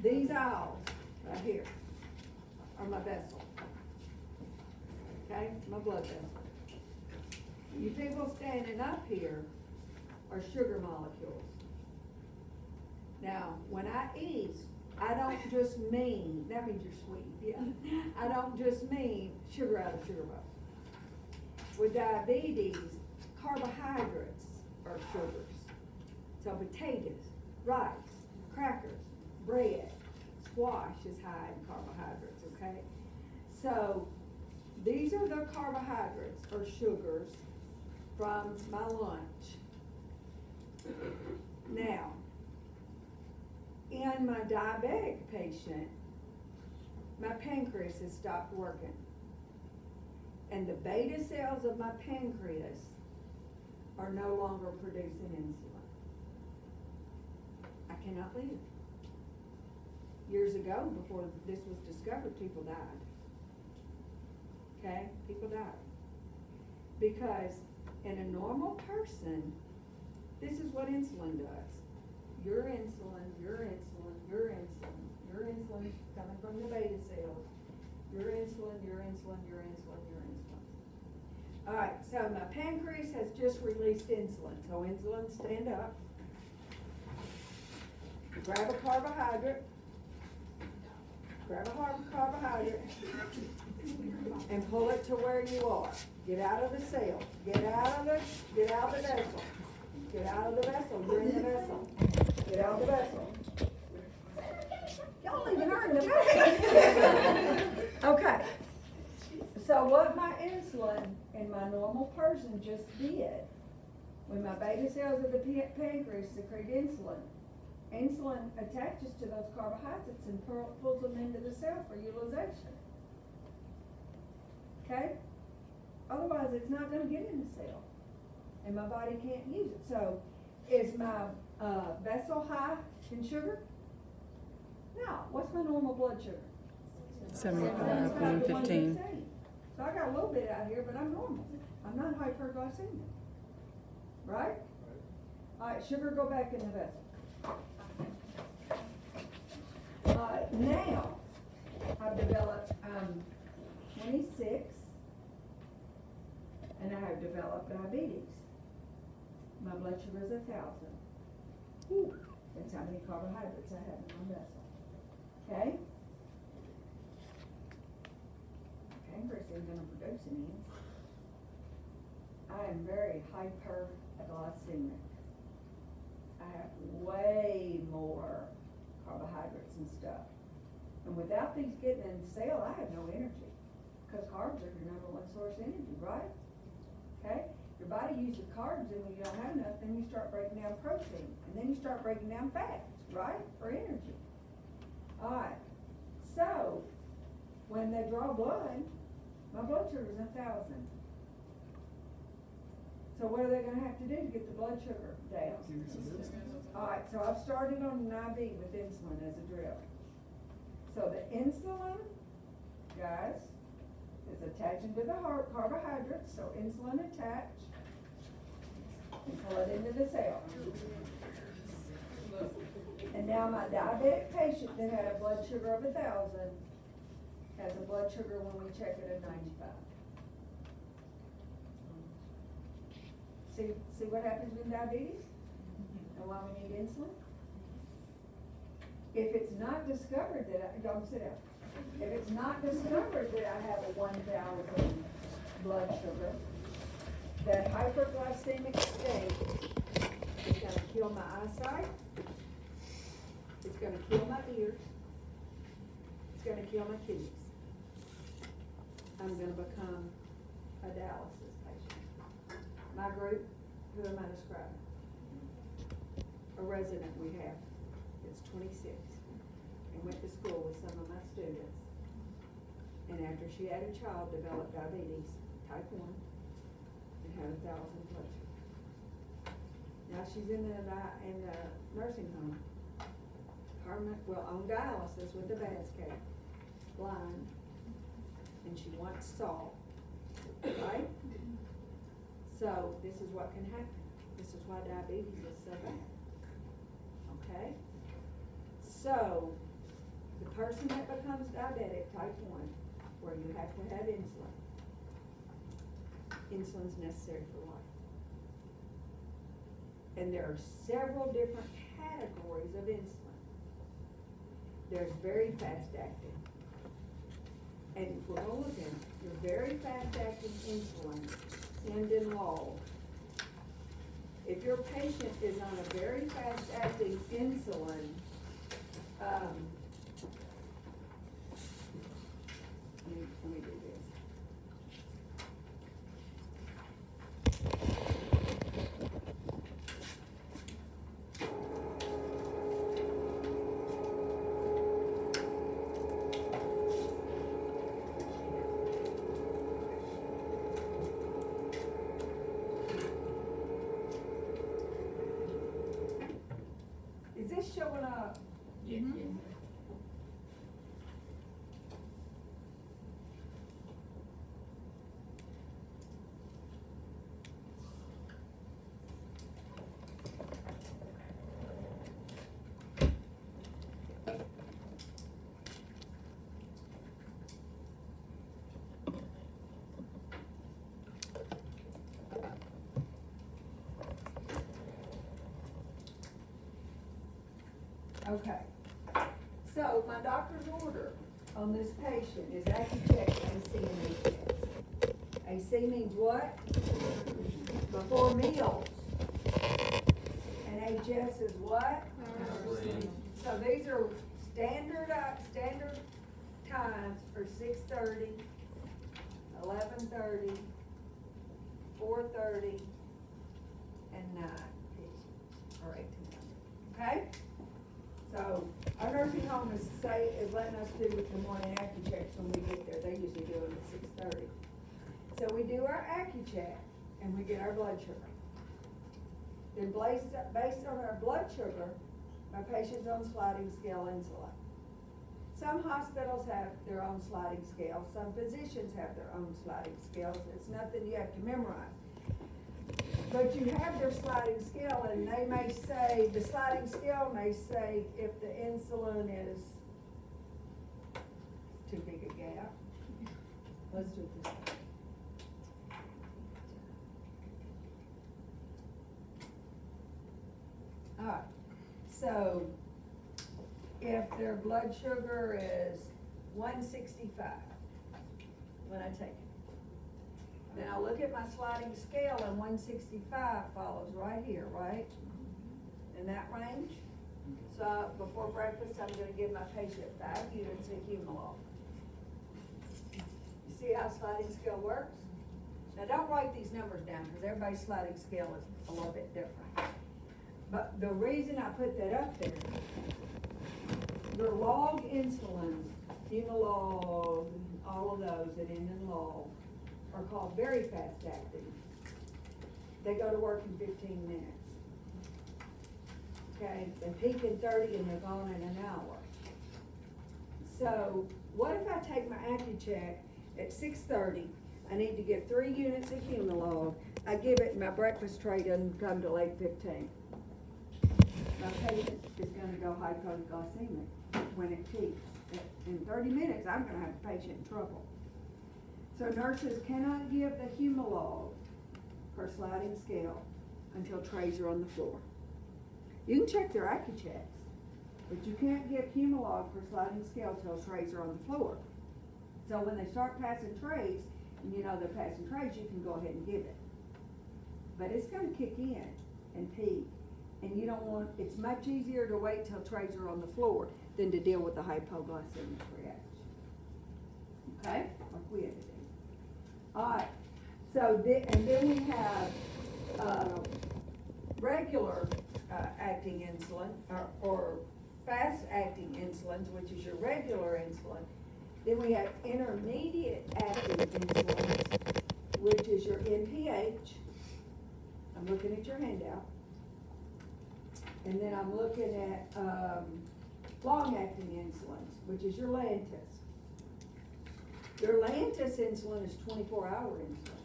These aisles right here are my vessel. Okay, my blood vessel. You people standing up here are sugar molecules. Now, when I eat, I don't just mean, that means you're sweet, yeah. I don't just mean sugar out of sugar bowl. With diabetes, carbohydrates are sugars. So potatoes, rice, crackers, bread, squash is high in carbohydrates, okay? So these are the carbohydrates or sugars from my lunch. Now, in my diabetic patient, my pancreas has stopped working. And the beta cells of my pancreas are no longer producing insulin. I cannot live. Years ago, before this was discovered, people died. Okay? People died. Because in a normal person, this is what insulin does. Your insulin, your insulin, your insulin, your insulin coming from the beta cells. Your insulin, your insulin, your insulin, your insulin. All right, so my pancreas has just released insulin. So insulin, stand up. Grab a carbohydrate. Grab a carbohydrate. And pull it to where you are. Get out of the cell. Get out of the vessel. Get out of the vessel. You're in the vessel. Get out of the vessel. Y'all even heard the vessel. Okay. So what my insulin in my normal person just did, when my beta cells of the pancreas secrete insulin, insulin attaches to those carbohydrates and pulls them into the cell for utilization. Okay? Otherwise, it's not going to get in the cell, and my body can't use it. So, is my vessel high in sugar? No. What's my normal blood sugar? 75, 115. So I got a little bit out here, but I'm normal. I'm not hyperglycemic. Right? All right, sugar, go back in the vessel. Now, I've developed, 26, and I have developed diabetes. My blood sugar is 1,000. That's how many carbohydrates I have in my vessel. Okay? Pancreas isn't going to produce any insulin. I am very hyperglycemic. I have way more carbohydrates and stuff. And without these getting in the cell, I have no energy. Because carbs are your number one source of energy, right? Okay? Your body uses carbs, and when you don't have enough, then you start breaking down protein. And then you start breaking down fats, right? For energy. Alright. So, when they draw blood, my blood sugar is 1,000. So what are they going to have to do to get the blood sugar down? Alright, so I've started on an IV with insulin as a drill. So the insulin, guys, is attaching to the carbohydrates, so insulin attach, and pull it into the cell. And now my diabetic patient that had a blood sugar of 1,000 has a blood sugar when we check it at 95. See what happens with diabetes? And why we need insulin? If it's not discovered that don't sit down. If it's not discovered that I have a 1,000 blood sugar, that hyperglycemic state is going to kill my eyesight. It's going to kill my ears. It's going to kill my kidneys. I'm going to become a dialysis patient. My group, who am I describing? A resident we have. It's 26. And went to school with some of my students. And after she had a child, developed diabetes, type 1, and had 1,000 blood sugar. Now she's in the nursing home. Permanent, well, on dialysis with a basket, blind, and she wants salt, right? So this is what can happen. This is why diabetes is so bad. Okay? So The person that becomes diabetic, type 1, where you have to have insulin, insulin's necessary for life. And there are several different categories of insulin. There's very fast acting. And we're gonna look at it. Your very fast acting insulin, Sinden Law. If your patient is on a very fast acting insulin, let me do this. Is this showing up? Yeah. Okay. So my doctor's order on this patient is Accu-Check AC and HS. AC means what? Before meals. And HS is what? So these are standard times are 6:30, 11:30, 4:30, and 9, or 8 to 9. Okay? So, our nursing home is letting us do with the morning Accu-Checks when we get there. They usually do them at 6:30. So we do our Accu-Check and we get our blood sugar. Then based on our blood sugar, my patient's on sliding scale insulin. Some hospitals have their own sliding scale. Some physicians have their own sliding scales. It's nothing you have to memorize. But you have their sliding scale, and they may say, the sliding scale may say if the insulin is too big a gap. Let's do it this way. All right, so if their blood sugar is 165 when I take it, then I'll look at my sliding scale, and 165 follows right here, right? In that range. So before breakfast, I'm gonna give my patient 5 units of Humalog. You see how sliding scale works? Now don't write these numbers down, because everybody's sliding scale is a little bit different. But the reason I put that up there, your log insulins, Humalog, all of those that end in log, are called very fast acting. They go to work in 15 minutes. Okay, they peak in 30 and they're gone in an hour. So what if I take my Accu-Check at 6:30, I need to give 3 units of Humalog, I give it, and my breakfast tray doesn't come till 8:15. My patient is gonna go hypoglycemic when it peaks. In 30 minutes, I'm gonna have the patient in trouble. So nurses cannot give the Humalog per sliding scale until trays are on the floor. You can check their Accu-Checks, but you can't give Humalog per sliding scale till trays are on the floor. So when they start passing trays, and you know they're passing trays, you can go ahead and give it. But it's gonna kick in and peak, and you don't want, it's much easier to wait till trays are on the floor than to deal with the hypoglycemic reaction. Okay, like we had to do. Alright, so and then we have, regular, acting insulin, or fast acting insulins, which is your regular insulin. Then we have intermediate acting insulins, which is your NPH. I'm looking at your handout. And then I'm looking at, long acting insulins, which is your Lantus. Your Lantus insulin is 24-hour insulin,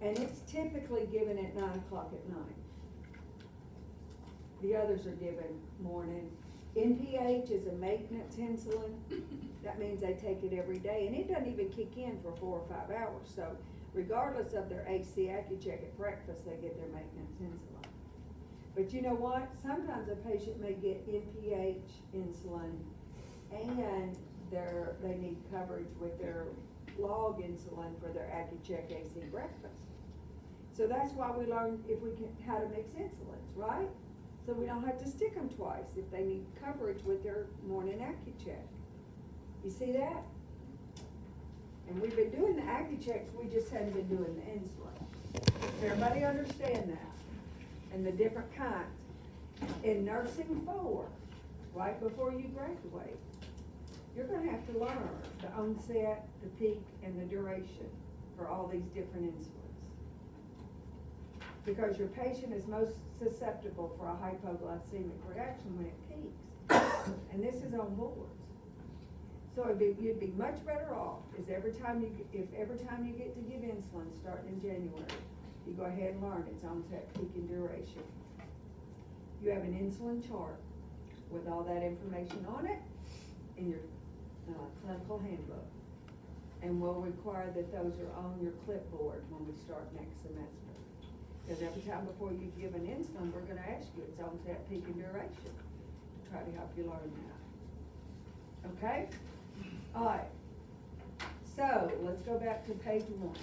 and it's typically given at 9 o'clock at night. The others are given morning, NPH is a maintenance insulin. That means they take it every day, and it doesn't even kick in for 4 or 5 hours. So regardless of their HC Accu-Check at breakfast, they get their maintenance insulin. But you know what? Sometimes a patient may get NPH insulin and they need coverage with their log insulin for their Accu-Check AC breakfast. So that's why we learn how to mix insulins, right? So we don't have to stick them twice if they need coverage with their morning Accu-Check. You see that? And we've been doing the Accu-Checks, we just hadn't been doing the insulin. Does everybody understand that? And the different kinds. In nursing 4, right before you graduate, you're gonna have to learn the onset, the peak, and the duration for all these different insulins. Because your patient is most susceptible for a hypoglycemic reaction when it peaks. And this is on boards. So you'd be much better off if every time you get to give insulin starting in January, you go ahead and learn its onset, peak, and duration. You have an insulin chart with all that information on it in your clinical handbook. And we'll require that those are on your clipboard when we start next semester. Because every time before you give an insulin, we're gonna ask you its onset, peak, and duration to try to help you learn that. Okay? All right. So let's go back to page 1.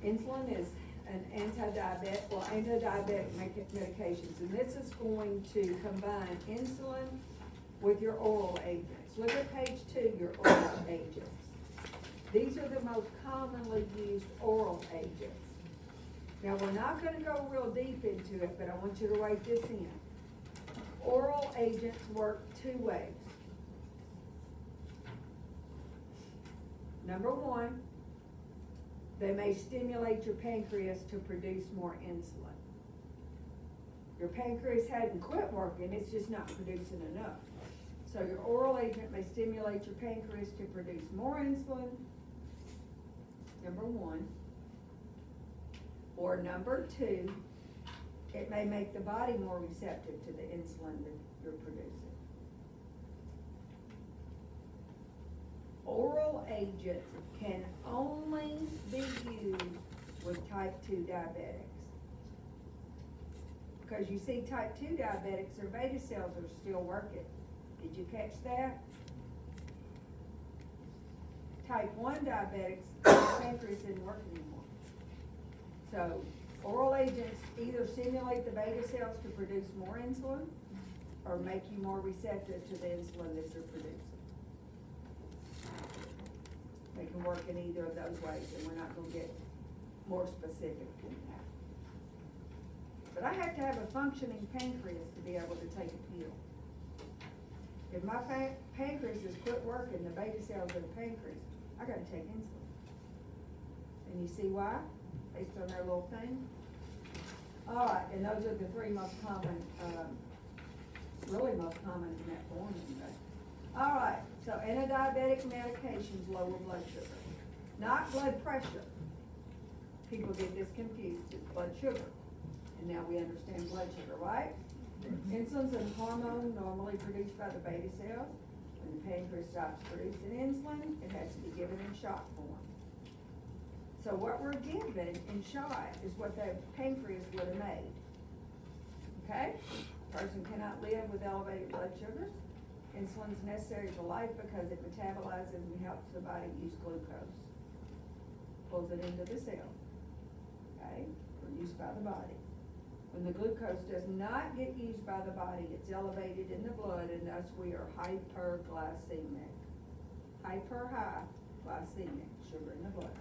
Insulin is an anti-diabetic medications, and this is going to combine insulin with your oral agents. Look at page 2, your oral agents. These are the most commonly used oral agents. Now, we're not gonna go real deep into it, but I want you to write this in. Oral agents work 2 ways. Number 1, they may stimulate your pancreas to produce more insulin. Your pancreas hadn't quit working, it's just not producing enough. So your oral agent may stimulate your pancreas to produce more insulin, number 1. Or number 2, it may make the body more receptive to the insulin that you're producing. Oral agents can only be used with type 2 diabetics. Because you see, type 2 diabetics, their beta cells are still working. Did you catch that? Type 1 diabetics, the pancreas isn't working anymore. So, oral agents either stimulate the beta cells to produce more insulin or make you more receptive to the insulin that you're producing. They can work in either of those ways, and we're not gonna get more specific than that. But I have to have a functioning pancreas to be able to take a pill. If my pancreas has quit working, the beta cells of the pancreas, I gotta take insulin. And you see why? Based on their little thing. All right, and those are the 3 most common, really most common in that form. All right, so anti-diabetic medications lower blood sugar, not blood pressure. People get this confused, it's blood sugar. And now we understand blood sugar, right? Insulin's a hormone normally produced by the beta cells. When the pancreas stops producing insulin, it has to be given in shot form. So what we're given in shot is what the pancreas would have made. Okay? A person cannot live with elevated blood sugars. Insulin's necessary for life because it metabolizes and helps the body use glucose. Pulls it into the cell. Okay? For use by the body. When the glucose does not get used by the body, it's elevated in the blood, and thus we are hyperglycemic. Hyper-high glycemic, sugar in the blood.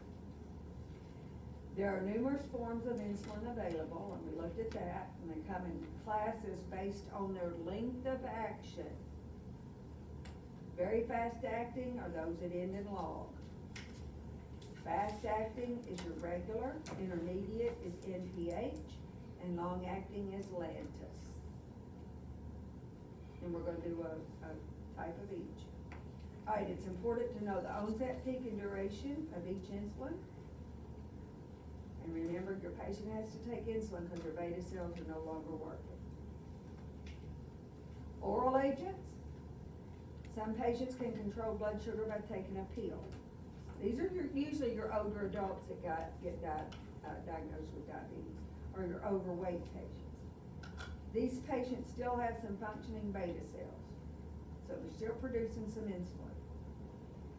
There are numerous forms of insulin available, and we looked at that, and they come in classes based on their length of action. Very fast acting are those that end in log. Fast acting is your regular, intermediate is NPH, and long acting is Lantus. And we're going to do a type of each. All right, it's important to know the onset, peak, and duration of each insulin. And remember, your patient has to take insulin because their beta cells are no longer working. Oral agents, some patients can control blood sugar by taking a pill. These are usually your older adults that get diagnosed with diabetes, or your overweight patients. These patients still have some functioning beta cells, so they're still producing some insulin.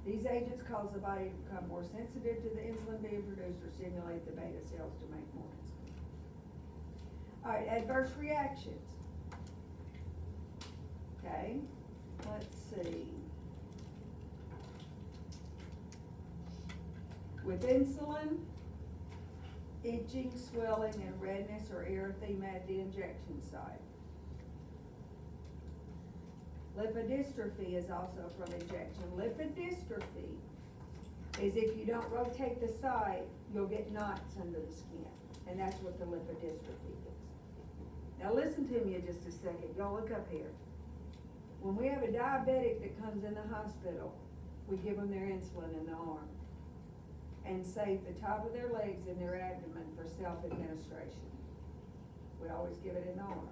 These agents cause the body to become more sensitive to the insulin being produced or stimulate the beta cells to make more insulin. All right, adverse reactions. Okay, let's see. With insulin, itching, swelling, and redness or erythema at the injection site. Lipodystrophy is also from injection. Lipodystrophy is if you don't rotate the site, you'll get knots under the skin. And that's what the lipodystrophy is. Now listen to me just a second. Y'all look up here. When we have a diabetic that comes in the hospital, we give them their insulin in the arm and save the top of their legs and their abdomen for self-administration. We always give it in the arm.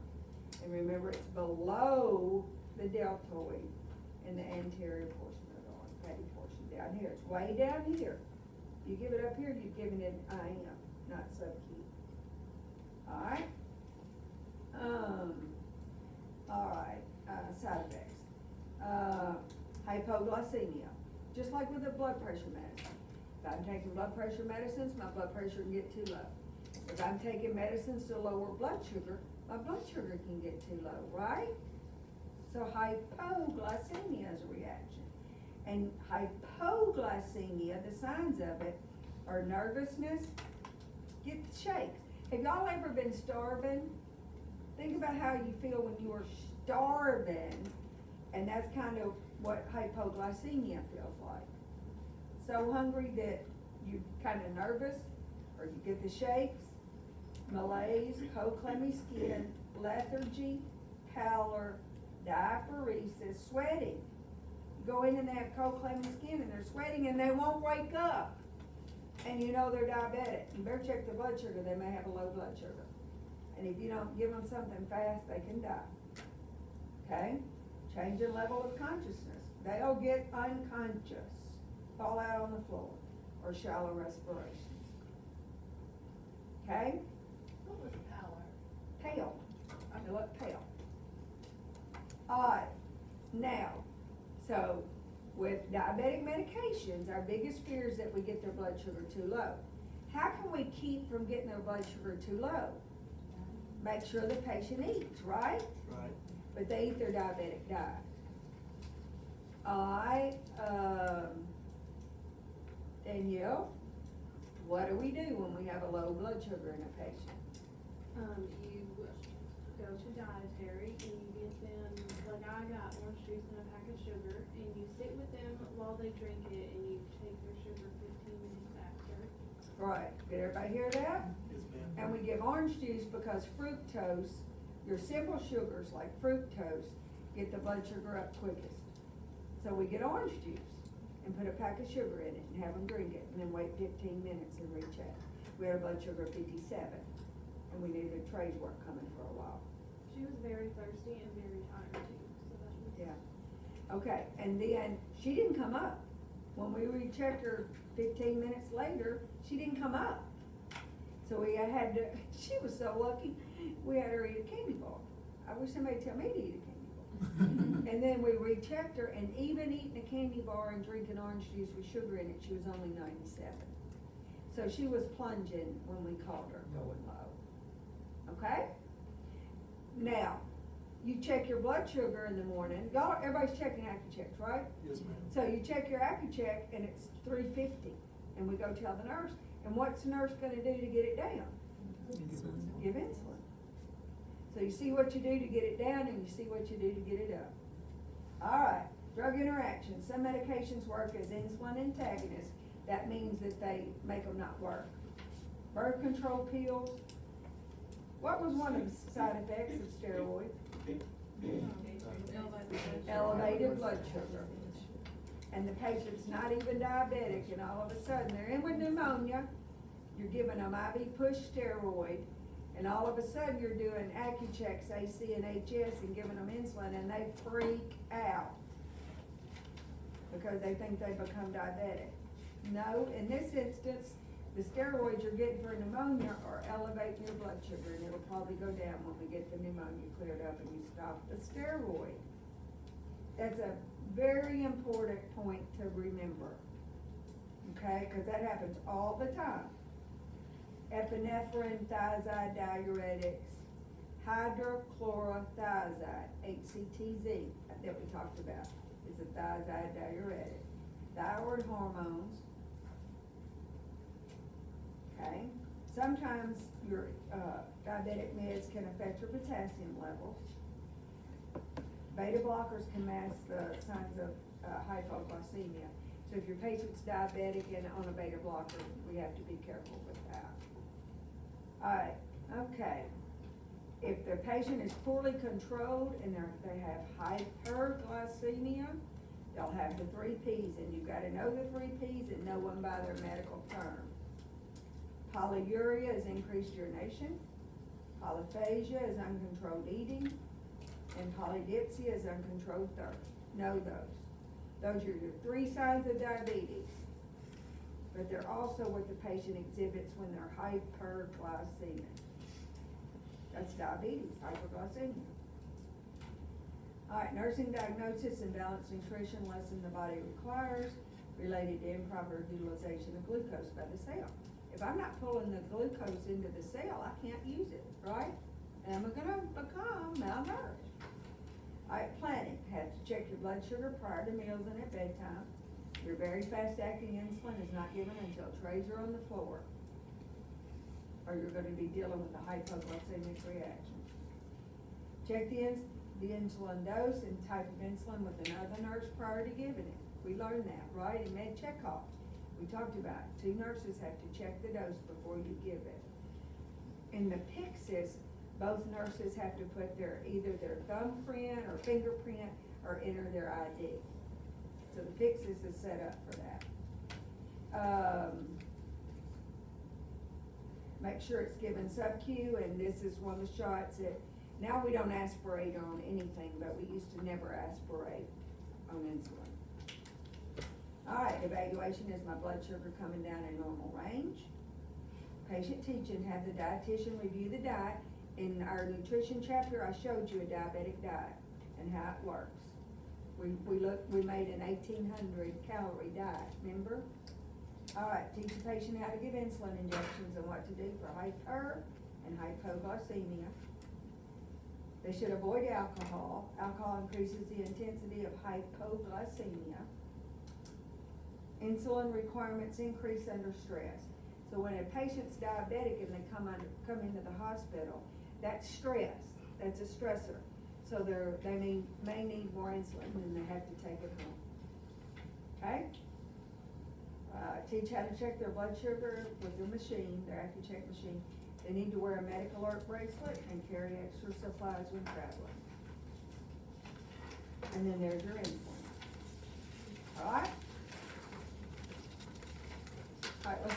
And remember, it's below the deltoid in the anterior portion of the arm, fatty portion down here. It's way down here. If you give it up here, you're giving it IM, not sub-Q. Alright? Side effects. Hypoglycemia. Just like with the blood pressure medicine. If I'm taking blood pressure medicines, my blood pressure can get too low. If I'm taking medicines to lower blood sugar, my blood sugar can get too low, right? So hypoglycemia is a reaction. And hypoglycemia, the signs of it are nervousness, get the shakes. Have y'all ever been starving? Think about how you feel when you are starving, and that's kind of what hypoglycemia feels like. So hungry that you're kind of nervous, or you get the shakes, malaise, cold clammy skin, lethargy, pallor, diaphoresis, sweating. You go in and they have cold clammy skin and they're sweating and they won't wake up. And you know they're diabetic. You better check their blood sugar, they may have a low blood sugar. And if you don't give them something fast, they can die. Okay? Change in level of consciousness. They'll get unconscious, fall out on the floor, or shallow respirations. Okay? What was pallor? Pale. They look pale. Alright, now, so with diabetic medications, our biggest fear is that we get their blood sugar too low. How can we keep from getting their blood sugar too low? Make sure the patient eats, right? Right. But they eat their diabetic diet. Danielle, what do we do when we have a low blood sugar in a patient? You go to dietary and you get them, like I got orange juice and a pack of sugar, and you sit with them while they drink it and you take their sugar 15 minutes after. Right, did everybody hear that? Yes, ma'am. And we give orange juice because fructose, your simple sugars like fructose, get the blood sugar up quickest. So we get orange juice and put a pack of sugar in it and have them drink it and then wait 15 minutes and recheck. We had a blood sugar of 57 and we needed trays weren't coming for a while. She was very thirsty and very tired too, so that was. Yeah. Okay, and then she didn't come up. When we rechecked her 15 minutes later, she didn't come up. So we had to, she was so lucky, we had her eat a candy bar. I wish somebody tell me to eat a candy bar. And then we rechecked her, and even eating a candy bar and drinking orange juice with sugar in it, she was only 97. So she was plunging when we called her, going low. Okay? Now, you check your blood sugar in the morning. Y'all, everybody's checking AccuChecks, right? Yes, ma'am. So you check your AccuCheck and it's 350, and we go tell the nurse, and what's the nurse gonna do to get it down? Give insulin. So you see what you do to get it down and you see what you do to get it up. Alright, drug interactions. Some medications work as insulin antagonists. That means that they make them not work. Birth control pills. What was one of the side effects of steroids? Elevated blood sugar. And the patient's not even diabetic, and all of a sudden they're in with pneumonia. You're giving them IV push steroid, And all of a sudden, you're doing Accu-Checks, AC and HS, and giving them insulin, and they freak out because they think they become diabetic. No, in this instance, the steroids you're getting for pneumonia are elevating your blood sugar, and it'll probably go down when we get the pneumonia cleared up and you stop the steroid. That's a very important point to remember, okay? Because that happens all the time. Epinephrine, thiazide diuretics, hydrochlorothiazide, HCTZ, that we talked about, is a thiazide diuretic. Thyroid hormones, okay? Sometimes your diabetic meds can affect your potassium levels. Beta blockers can mask the signs of hypoglycemia. So if your patient's diabetic and on a beta blocker, we have to be careful with that. Alright, okay. If the patient is poorly controlled and they have hyperglycemia, they'll have the 3 Ps, and you've gotta know the 3 Ps and know them by their medical term. Polyuria is increased urination. Polyphagia is uncontrolled eating. And polydipsia is uncontrolled thirst. Know those. Those are your 3 signs of diabetes. But they're also what the patient exhibits when they're hyperglycemic. That's diabetes, hyperglycemia. Alright, nursing diagnosis and balanced nutrition lesson the body requires related to improper utilization of glucose by the cell. If I'm not pulling the glucose into the cell, I can't use it, right? And I'm gonna become malnourished. Alright, planning, have to check your blood sugar prior to meals and at bedtime. Your very fast-acting insulin is not given until trays are on the floor, or you're gonna be dealing with a hypoglycemic reaction. Check the insulin dose and type of insulin with another nurse prior to giving it. We learned that, right, in med checkoffs. We talked about it. 2 nurses have to check the dose before you give it. In the Pyxis, both nurses have to put either their thumbprint or fingerprint or enter their ID. So the Pyxis is set up for that. Make sure it's given sub-Q, and this is one of the shots that, now we don't aspirate on anything, but we used to never aspirate on insulin. Alright, evaluation is my blood sugar coming down in normal range. Patient teaching, have the dietitian review the diet. In our nutrition chapter, I showed you a diabetic diet and how it works. We made an 1,800 calorie diet, remember? Alright, teach the patient how to give insulin injections and what to do for hyper and hypoglycemia. They should avoid alcohol. Alcohol increases the intensity of hypoglycemia. Insulin requirements increase under stress. So when a patient's diabetic and they come into the hospital, that's stress. That's a stressor. So they may need more insulin and they have to take it home. Okay? Teach how to check their blood sugar with their machine, their Accu-Check machine. They need to wear a medic alert bracelet and carry extra supplies when traveling. And then there's your insulin. Alright? Alright, let's